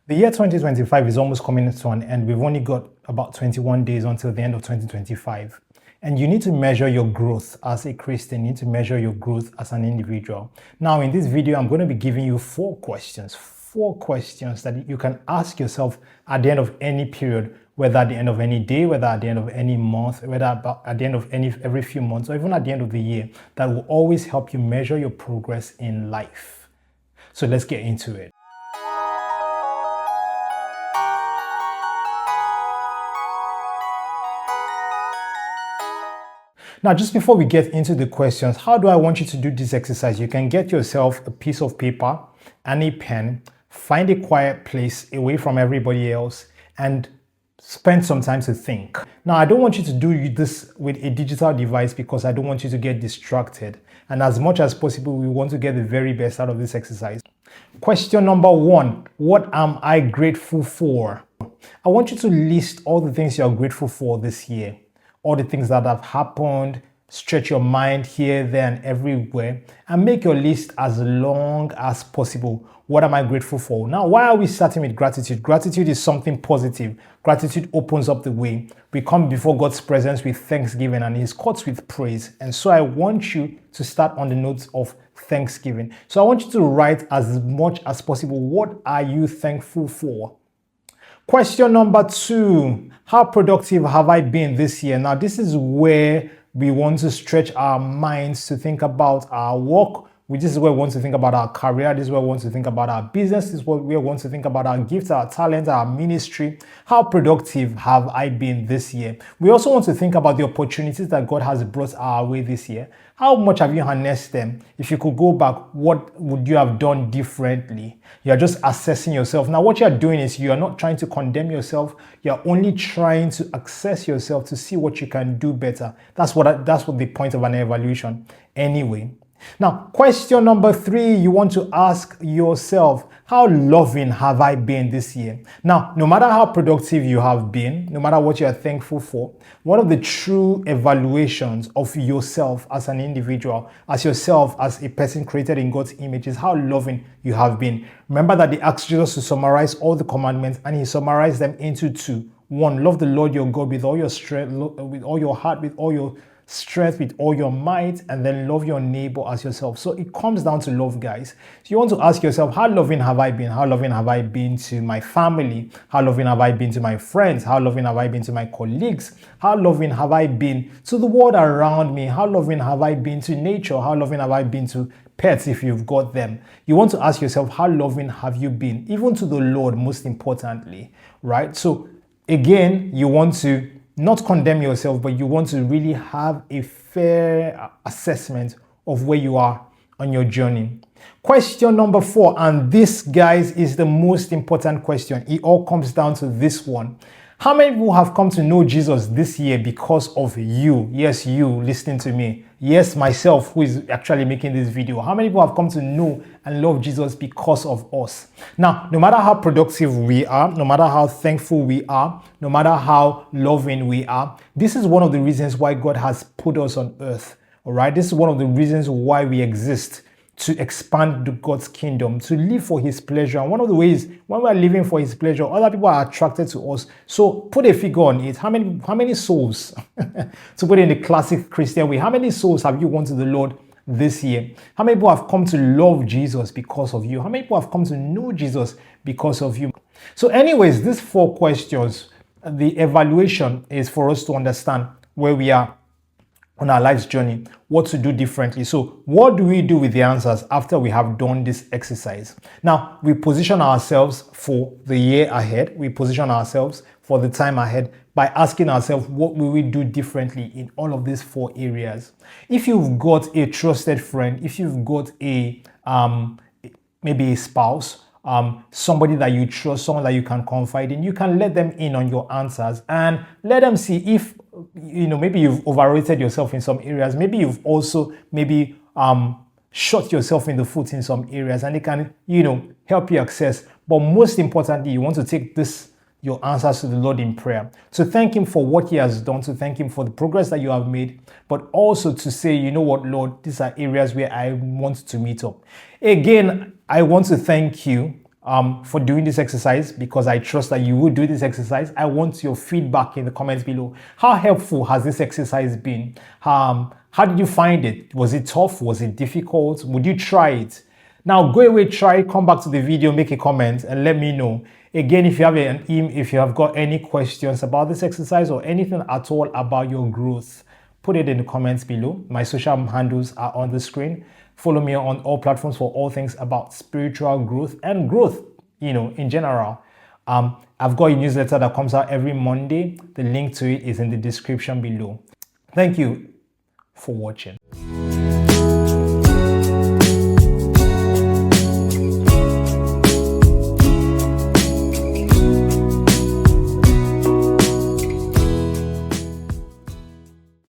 The year 2025 is almost coming to an end. We've only got about 21 days until the end of 2025. And you need to measure your growth as a Christian. You need to measure your growth as an individual. Now, in this video, I'm going to be giving you four questions that you can ask yourself at the end of any period, whether at the end of any day, whether at the end of any month, whether at the end of every few months, or even at the end of the year, that will always help you measure your progress in life. So let's get into it. Now, just before we get into the questions, how do I want you to do this exercise? You can get yourself a piece of paper and a pen, find a quiet place away from everybody else, and spend some time to think. Now, I don't want you to do this with a digital device because I don't want you to get distracted. And as much as possible, we want to get the very best out of this exercise. Question number one, what am I grateful for? I want you to list all the things you're grateful for this year. All the things that have happened, stretch your mind here, there, and everywhere, and make your list as long as possible. What am I grateful for? Now, why are we starting with gratitude? Gratitude is something positive. Gratitude opens up the way. We come before God's presence with thanksgiving and His courts with praise. And so I want you to start on the notes of thanksgiving. So I want you to write as much as possible. What are you thankful for? Question number two, how productive have I been this year? Now, this is where we want to stretch our minds to think about our work. This is where we want to think about our career. This is where we want to think about our business. This is where we want to think about our gifts, our talents, our ministry. How productive have I been this year? We also want to think about the opportunities that God has brought our way this year. How much have you harnessed them? If you could go back, what would you have done differently? You're just assessing yourself. Now, what you're doing is you're not trying to condemn yourself. You're only trying to assess yourself to see what you can do better. That's what the point of an evaluation anyway. Now, question number three, you want to ask yourself, how loving have I been this year? Now, no matter how productive you have been, no matter what you are thankful for, one of the true evaluations of yourself as an individual, as yourself as a person created in God's image, is how loving you have been. Remember that they asked Jesus to summarize all the commandments, and He summarized them into two. One, love the Lord your God with all your strength, with all your heart, with all your strength, with all your might, and then love your neighbor as yourself. So it comes down to love, guys. So you want to ask yourself, how loving have I been? How loving have I been to my family? How loving have I been to my friends? How loving have I been to my colleagues? How loving have I been to the world around me? How loving have I been to nature? How loving have I been to pets if you've got them? You want to ask yourself, how loving have you been? Even to the Lord, most importantly, right? So again, you want to not condemn yourself, but you want to really have a fair assessment of where you are on your journey. Question number four, and this, guys, is the most important question. It all comes down to this one. How many people have come to know Jesus this year because of you? Yes, you listening to me. Yes, myself, who is actually making this video. How many people have come to know and love Jesus because of us? Now, no matter how productive we are, no matter how thankful we are, no matter how loving we are, this is one of the reasons why God has put us on earth. All right, this is one of the reasons why we exist, to expand God's kingdom, to live for His pleasure. And one of the ways when we're living for His pleasure, other people are attracted to us. So put a figure on it. How many souls, to put it in the classic Christian way, how many souls have you won to the Lord this year? How many people have come to love Jesus because of you? How many people have come to know Jesus because of you? So anyways, these four questions, the evaluation is for us to understand where we are on our life's journey, what to do differently. So what do we do with the answers after we have done this exercise? Now, we position ourselves for the year ahead. We position ourselves for the time ahead by asking ourselves, what will we do differently in all of these four areas? If you've got a trusted friend, if you've got a maybe a spouse, somebody that you trust, someone that you can confide in, you can let them in on your answers and let them see if, maybe you've overrated yourself in some areas. Maybe you've also shot yourself in the foot in some areas, and it can, help you access. But most importantly, you want to take your answers to the Lord in prayer, to thank Him for what He has done, to thank Him for the progress that you have made, but also to say, you know what, Lord, these are areas where I want to meet up. Again, I want to thank you for doing this exercise, because I trust that you will do this exercise. I want your feedback in the comments below. How helpful has this exercise been? How did you find it? Was it tough? Was it difficult? Would you try it? Now go away, try it, come back to the video, make a comment and let me know. Again, if you have if you have got any questions about this exercise or anything at all about your growth, put it in the comments below. My social handles are on the screen. Follow me on all platforms for all things about spiritual growth and growth, in general. I've got a newsletter that comes out every Monday. The link to it is in the description below. Thank you for watching.